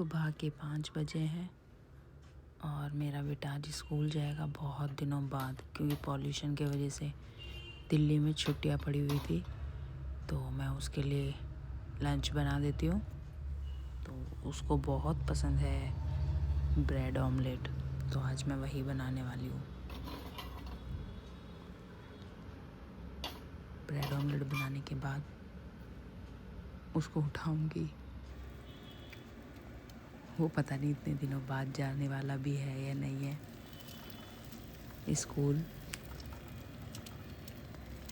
सुबह के 5 बजे हैं और मेरा बेटा आज स्कूल जाएगा बहुत दिनों बाद, क्योंकि पॉल्यूशन की वजह से दिल्ली में छुट्टियां पड़ी हुई थी। तो मैं उसके लिए लंच बना देती हूँ। तो उसको बहुत पसंद है ब्रेड ऑमलेट, तो आज मैं वही बनाने वाली हूँ। ब्रेड ऑमलेट बनाने के बाद उसको उठाऊंगी। वो पता नहीं इतने दिनों बाद जाने वाला भी है या नहीं है स्कूल,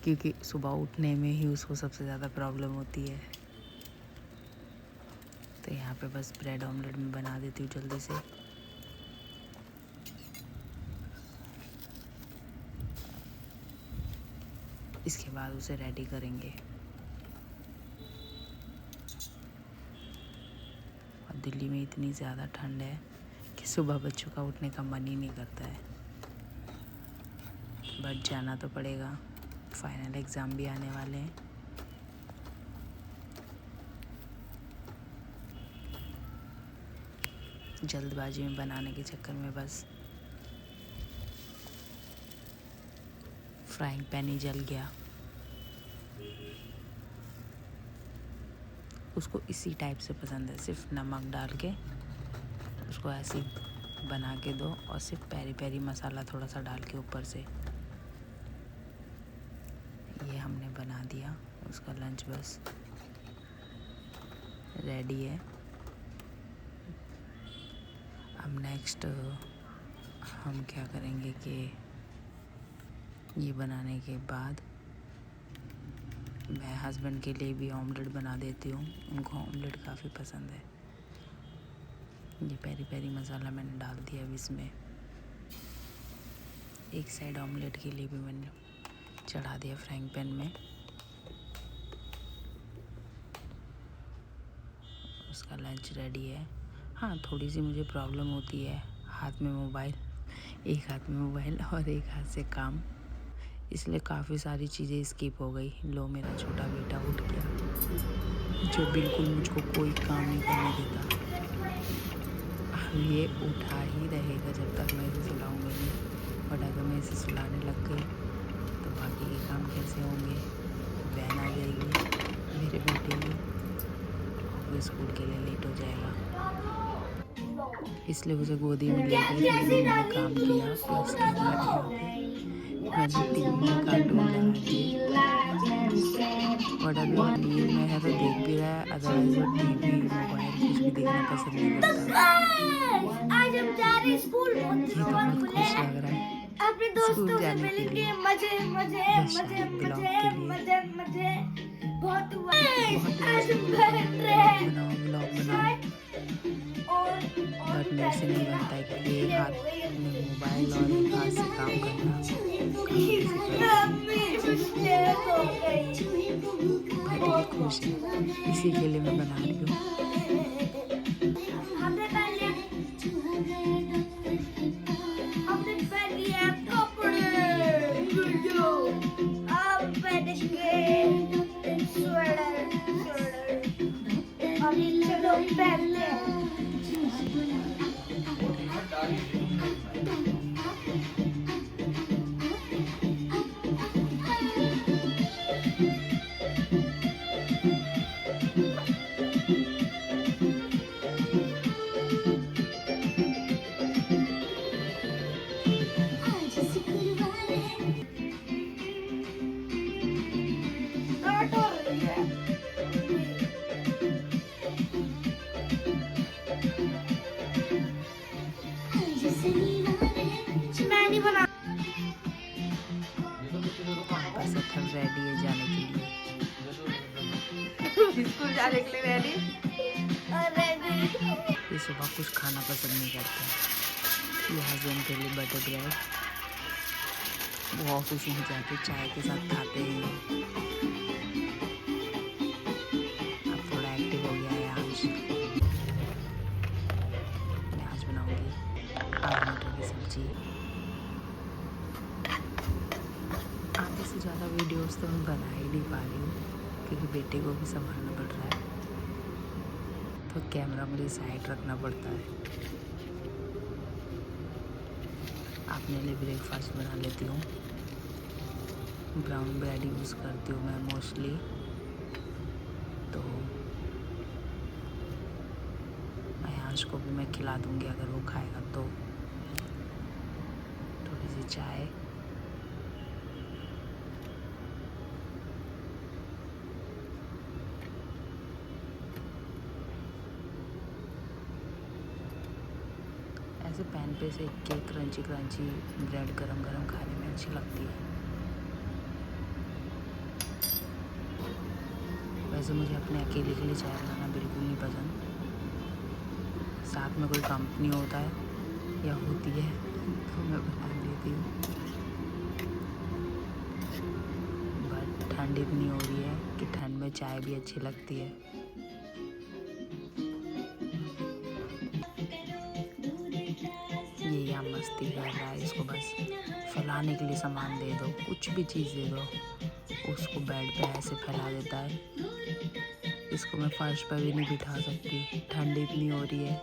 क्योंकि सुबह उठने में ही उसको सबसे ज़्यादा प्रॉब्लम होती है। तो यहाँ पे बस ब्रेड ऑमलेट में बना देती हूँ जल्दी से। इसके बाद उसे रेडी करेंगे। और दिल्ली में इतनी ज़्यादा ठंड है कि सुबह बच्चों का उठने का मन ही नहीं करता है, बट जाना तो पड़ेगा। फाइनल एग्ज़ाम भी आने वाले हैं। जल्दबाजी में बनाने के चक्कर में बस फ्राइंग पैन ही जल गया। उसको इसी टाइप से पसंद है, सिर्फ नमक डाल के उसको ऐसे बना के दो और सिर्फ पेरी पेरी मसाला थोड़ा सा डाल के ऊपर से। ये हमने बना दिया, उसका लंच बस रेडी है। अब नेक्स्ट हम क्या करेंगे कि ये बनाने के बाद मैं हस्बैंड के लिए भी ऑमलेट बना देती हूँ। उनको ऑमलेट काफ़ी पसंद है। ये पेरी पेरी मसाला मैंने डाल दिया अब इसमें। एक साइड ऑमलेट के लिए भी मैंने चढ़ा दिया फ्राइंग पैन में। उसका लंच रेडी है। हाँ, थोड़ी सी मुझे प्रॉब्लम होती है, हाथ में मोबाइल, एक हाथ में मोबाइल और एक हाथ से काम, इसलिए काफ़ी सारी चीज़ें स्किप हो गई। लो, मेरा छोटा बेटा उठ गया जो बिल्कुल मुझको कोई काम नहीं करने देता। अब ये उठा ही रहेगा जब तक मैं इसे सुलाऊंगी नहीं, बट अगर मैं इसे सुलाने लग गई तो बाकी के काम कैसे होंगे। वैन आ जाएगी मेरे बेटे की, वो स्कूल के लिए लेट हो जाएगा, इसलिए उसे गोदी में लेकर मैंने काम किया। प्लस के बाद यहाँ पे मैंने टीवी में कार्टून लगा दिए। और अभी वो नींद में है तो देख भी रहा है, अदरवाइज वो टीवी मोबाइल कुछ भी देखना पसंद नहीं करता। आज हम जा रहे हैं स्कूल, ये तो बहुत खुश लग रहा है अपने दोस्तों स्कूल से जाने के लिए। मजे मजे बस मजे शायद ब्लॉग मजे के लिए मजे मजे बहुत हुआ। बहुत आज हम ब्लॉग बैठ बनाओ, और बट मेरे से नहीं बनता है, क्योंकि एक हाथ में मोबाइल और एक हाथ से काम करना काफ़ी खुश है, इसी के लिए मैं बना रही हूँ। चलो पहले बस अब रेडी है जाने के लिए। स्कूल जाने के लिए रेडी। ये सुबह कुछ खाना पसंद नहीं करते। ये हस्बैंड के लिए बटर ब्रेड, वो ऑफिस में जाके चाय के साथ खाते हैं। अब थोड़ा एक्टिव हो गया है आज। मैं आज बनाऊंगी आलू मटर की सब्जी। आधे से ज़्यादा वीडियोस तो मैं बना ही नहीं पा रही हूँ, क्योंकि बेटे को भी संभालना पड़ रहा है। तो कैमरा मुझे साइड रखना पड़ता है। अपने लिए ब्रेकफास्ट बना लेती हूँ। ब्राउन ब्रेड यूज़ करती हूँ मैं मोस्टली। तो आयांश को भी मैं खिला दूँगी अगर वो खाएगा तो। थोड़ी सी चाय। ऐसे पैन पे से केक क्रंची ब्रेड गरम गरम खाने में अच्छी लगती है। वैसे मुझे अपने अकेले के लिए चाय बनाना बिल्कुल नहीं पसंद। साथ में कोई कंपनी होता है या होती है तो मैं बना लेती हूँ। बट ठंड इतनी हो रही है कि ठंड में चाय भी अच्छी लगती है। ये यहाँ मस्ती कर रहा है, इसको बस फैलाने के लिए सामान दे दो, कुछ भी चीज़ दे दो, उसको बेड पे ऐसे फैला देता है। इसको मैं फर्श पर भी नहीं बिठा सकती, ठंड इतनी हो रही है।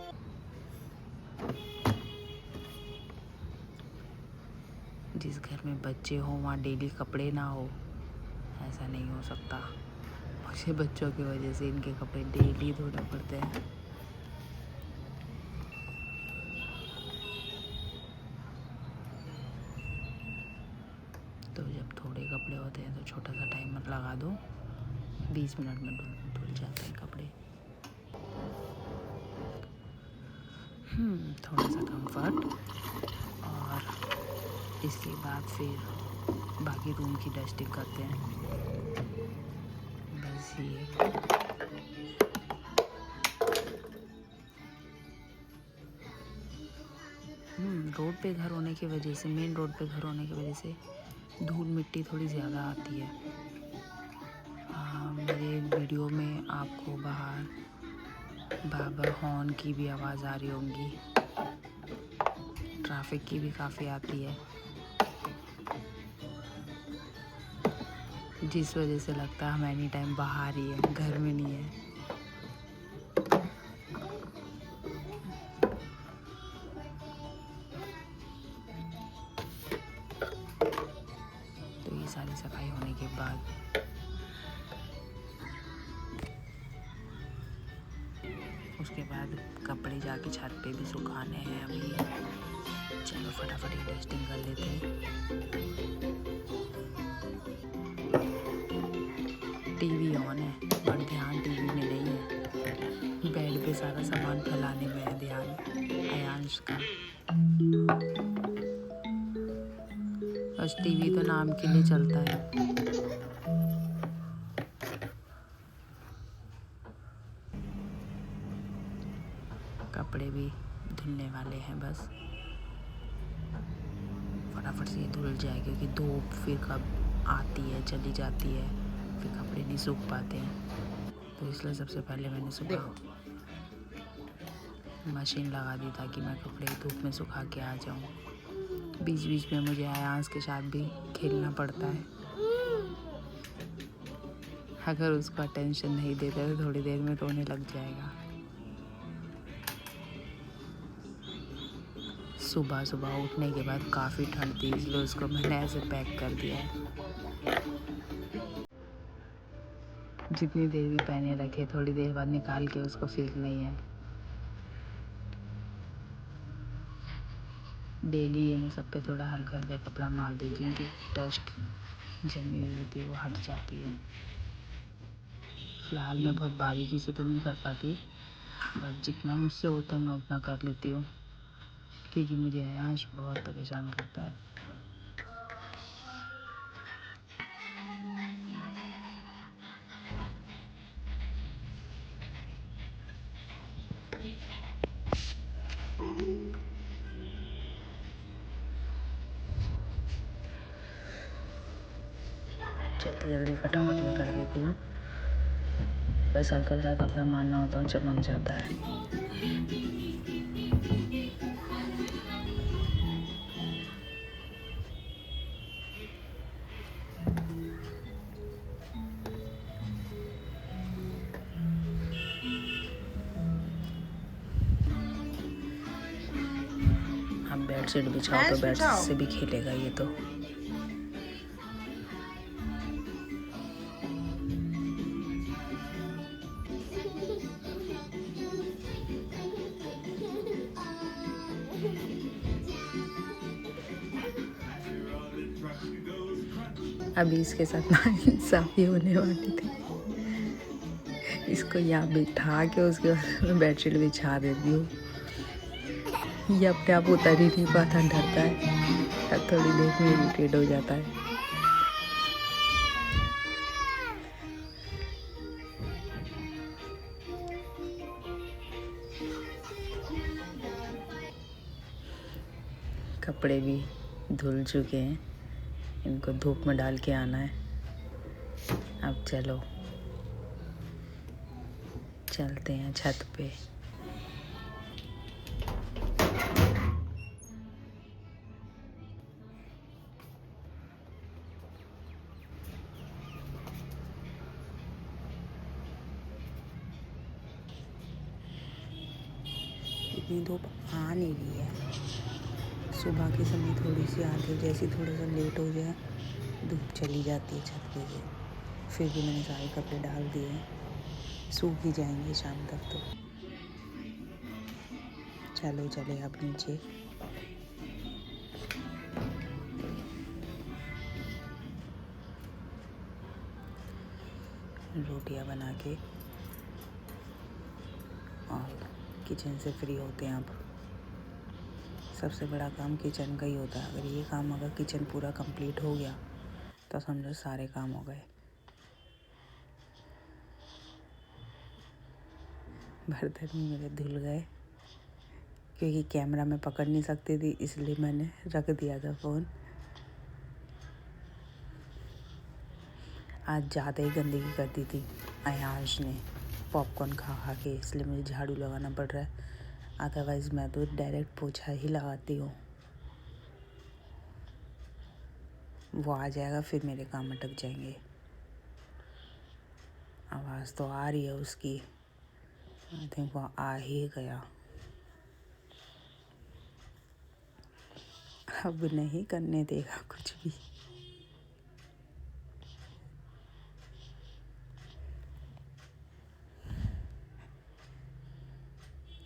जिस घर में बच्चे हों वहाँ डेली कपड़े ना हो, ऐसा नहीं हो सकता। मुझे बच्चों की वजह से इनके कपड़े डेली धोना पड़ते हैं। तो जब थोड़े कपड़े होते हैं तो छोटा सा टाइमर लगा दो, 20 मिनट में धुल जाते हैं कपड़े। थोड़ा सा कंफर्ट और इसके बाद फिर बाकी रूम की डस्टिंग करते हैं। बस ये रोड पे घर होने की वजह से, मेन रोड पे घर होने की वजह से धूल मिट्टी थोड़ी ज़्यादा आती है। मेरे वीडियो में आपको बाहर हॉर्न की भी आवाज़ आ रही होंगी, ट्रैफिक की भी काफ़ी आती है, जिस वजह से लगता है हम एनी टाइम बाहर ही है, घर में नहीं है। तो ये सारी सफाई होने के बाद उसके बाद कपड़े जाके छत पे भी सुखाने हैं अभी। चलो फटाफट ये डस्टिंग कर लेते हैं। टीवी ऑन है और ध्यान टीवी में नहीं है, बेड पे सारा सामान फैलाने में है ध्यान आयांश का। बस टीवी तो नाम के लिए चलता है। कपड़े भी धुलने वाले हैं, बस फटाफट से ये धुल जाए क्योंकि धूप फिर कब आती है चली जाती है, फिर कपड़े नहीं सूख पाते हैं। तो इसलिए सबसे पहले मैंने सुबह मशीन लगा दी ताकि मैं कपड़े धूप में सुखा के आ जाऊं। बीच बीच में मुझे आयांश के साथ भी खेलना पड़ता है। अगर उसको अटेंशन नहीं देते तो थोड़ी देर में रोने लग जाएगा। सुबह सुबह उठने के बाद काफ़ी ठंड थी, इसलिए उसको मैंने ऐसे पैक कर दिया है। जितनी देर भी पहने रखे, थोड़ी देर बाद निकाल के उसको फेंकना ही है। डेली इन सब पे थोड़ा हल्का हल्का कपड़ा मार देती हूँ कि डस्ट जमी हुई होती है वो हट जाती है। फिलहाल मैं बहुत बारीकी से तो नहीं कर पाती, बट जितना मुझसे होता है मैं उतना कर लेती हूँ, क्योंकि मुझे आयांश बहुत परेशान करता है। जल्दी जल्दी फटाफट में कर देती हूँ, बस हल्का सा कपड़ा मारना होता है, चमक जाता है। बेडशीट बिछाओ तो बेडशीट से भी खेलेगा ये तो। अभी इसके साथ नाइंसाफ़ी होने वाली थी। इसको यहाँ बिठा के उसके बाद मैं बेडशीट बिछा देती हूँ। ये अपने आप उतर ही नहीं पाता, डरता है। अब थोड़ी देर में इरिटेट हो जाता है। कपड़े भी धुल चुके हैं, इनको धूप में डाल के आना है। अब चलो चलते हैं छत पे। इतनी धूप आ नहीं रही है। सुबह के समय थोड़ी सी आती है, जैसे थोड़ा सा लेट हो जाए धूप चली जाती है छत पे से। फिर भी मैंने सारे कपड़े डाल दिए हैं, सूख ही जाएंगे शाम तक तो। चलो चले अब नीचे। रोटियां बना के और किचन से फ्री होते हैं अब। सबसे बड़ा काम किचन का ही होता है। अगर किचन पूरा कंप्लीट हो गया तो समझो सारे काम हो गए। बर्तन भी मेरे धुल गए, क्योंकि कैमरा में पकड़ नहीं सकती थी इसलिए मैंने रख दिया था फ़ोन। आज ज़्यादा ही गंदगी कर दी थी आयांश ने पॉपकॉर्न खा खा के, इसलिए मुझे झाड़ू लगाना पड़ रहा है। अदरवाइज़ मैं तो डायरेक्ट पोछा ही लगाती हूँ। वो आ जाएगा फिर मेरे काम अटक जाएंगे। आवाज़ तो आ रही है उसकी। आई थिंक वो आ ही गया। अब नहीं करने देगा कुछ भी।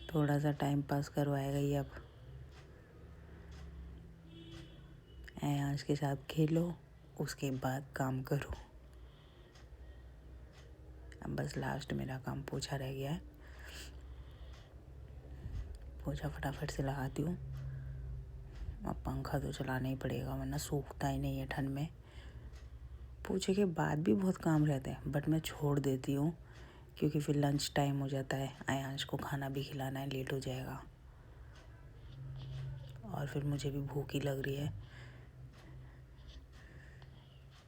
थोड़ा सा टाइम पास करवाएगा ये अब। आयांश के साथ खेलो, उसके बाद काम करो। अब बस लास्ट मेरा काम पोछा रह गया है। पोछा फटाफट से लगाती हूँ। अब पंखा तो चलाना ही पड़ेगा वरना सूखता ही नहीं है ठंड में। पोछे के बाद भी बहुत काम रहते हैं, बट मैं छोड़ देती हूँ क्योंकि फिर लंच टाइम हो जाता है। आयांश को खाना भी खिलाना है, लेट हो जाएगा। और फिर मुझे भी भूख ही लग रही है।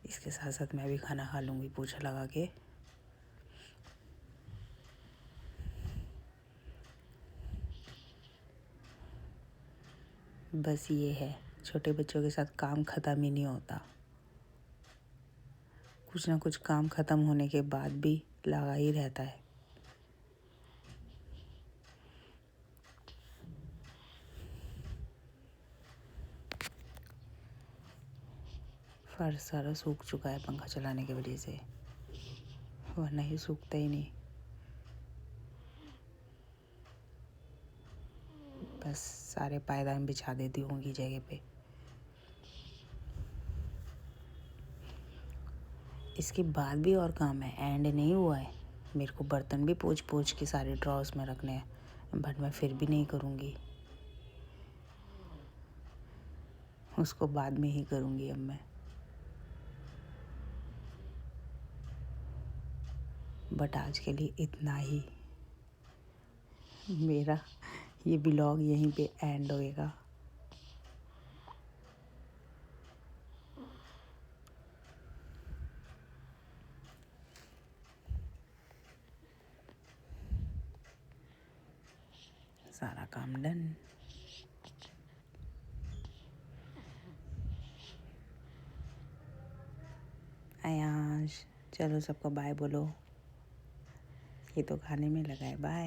इसके साथ साथ मैं भी खाना खा लूँगी पोछा लगा के। बस ये है, छोटे बच्चों के साथ काम ख़त्म ही नहीं होता। कुछ ना कुछ काम ख़त्म होने के बाद भी लगा ही रहता है। फर्श सारा सूख चुका है पंखा चलाने की वजह से, वरना ही सूखता ही नहीं। बस सारे पायदान बिछा देती हूँ की जगह पे। इसके बाद भी और काम है, एंड नहीं हुआ है। मेरे को बर्तन भी पोंछ पोंछ के सारे ड्रॉर्स में रखने हैं, बट मैं फिर भी नहीं करूँगी। उसको बाद में ही करूँगी अब मैं। बट आज के लिए इतना ही। मेरा ये ब्लॉग यहीं पे एंड होएगा। सारा काम डन। आयांश चलो सबको बाय बोलो। ये तो खाने में लगा है। बाय।